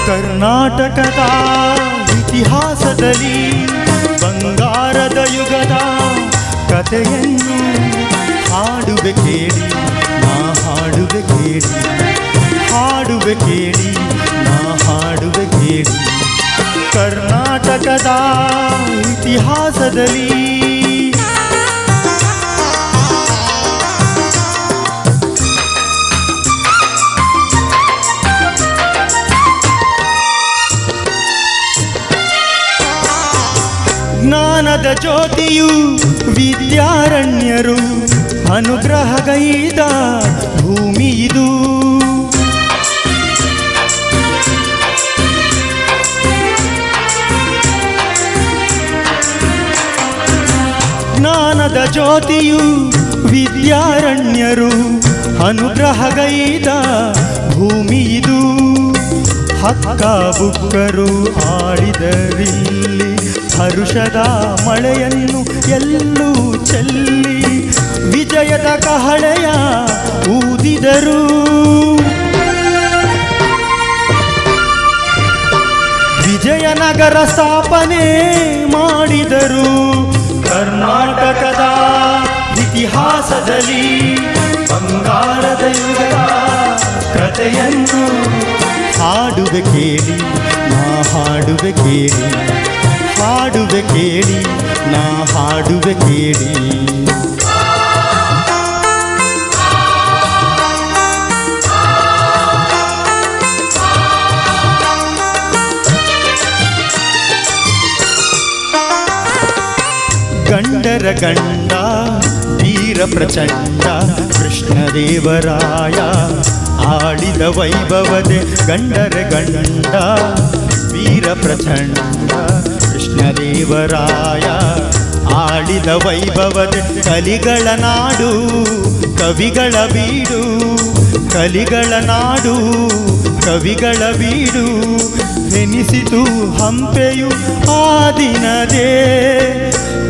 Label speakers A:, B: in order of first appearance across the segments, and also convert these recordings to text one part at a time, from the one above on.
A: ಕರ್ನಾಟಕದ ಇತಿಹಾಸದಲ್ಲಿ ಬಂಗಾರದ ಯುಗದ ಕಥೆಯನ್ನು ಹಾಡುವೆ ಕೇಳಿ, ನಾ ಹಾಡುವೆ ಕೇಳಿ, ಹಾಡುವೆ ಕೇಳಿ, ನಾ ಹಾಡುವೆ ಕೇಳಿ. ಕರ್ನಾಟಕದ ಇತಿಹಾಸದಲ್ಲಿ ಜ್ಞಾನದ ಜ್ಯೋತಿಯು ವಿದ್ಯಾರಣ್ಯರು ಅನುಗ್ರಹಗೈದ ಭೂಮಿ ಇದು. ಜ್ಞಾನದ ಜ್ಯೋತಿಯು ವಿದ್ಯಾರಣ್ಯರು ಅನುಗ್ರಹಗೈದ ಭೂಮಿ ಇದು. ಹಕ್ಕ ಬುಕ್ಕರು ಆಡಿದರಿಲ್ಲಿ ಹರುಷದ ಮಳೆಯನ್ನು ಎಲ್ಲೂ ಚೆಲ್ಲಿ ವಿಜಯದ ಕಹಳೆಯ ಊದಿದರು. ವಿಜಯನಗರ ಸ್ಥಾಪನೆ ಮಾಡಿದರು. ಕರ್ನಾಟಕದ ಇತಿಹಾಸದಲ್ಲಿ ಬಂಗಾರದ ಯುಗದ ಕಥೆಯನ್ನು ಹಾಡುವೆ ಕೇಳಿ, ನಾ ಹಾಡುವೆ ಕೇಳಿ, ಹಾಡುವೆ ಕೇಳಿ, ನಾ ಹಾಡುವೆ ಕೇಳಿ. ಗಂಡರ ಗಂಡ ವೀರ ಪ್ರಚಂಡ ಕೃಷ್ಣದೇವರಾಯ ಆಳಿದ ವೈಭವದೆ. ಗಂಡರ ಗಂಡ ವೀರ ಪ್ರಚಂಡ ಕೃಷ್ಣದೇವರಾಯ ಆಳಿದ ವೈಭವದೆ. ಕಲಿಗಳ ನಾಡು ಕವಿಗಳ ಬೀಡು, ಕಲಿಗಳ ನಾಡು ಕವಿಗಳ ಬೀಡು ಎನಿಸಿತು ಹಂಪೆಯು ಆ ದಿನದೇ.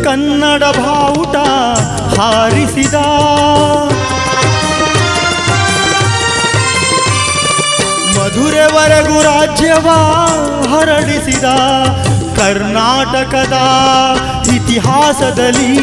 A: ಕನ್ನಡ ಬಾವುಟ ಹಾರಿಸಿದ ಮಧುರೆವರೆಗೂ ರಾಜ್ಯವ ಹರಡಿಸಿದ. ಕರ್ನಾಟಕದ ಇತಿಹಾಸದಲ್ಲಿ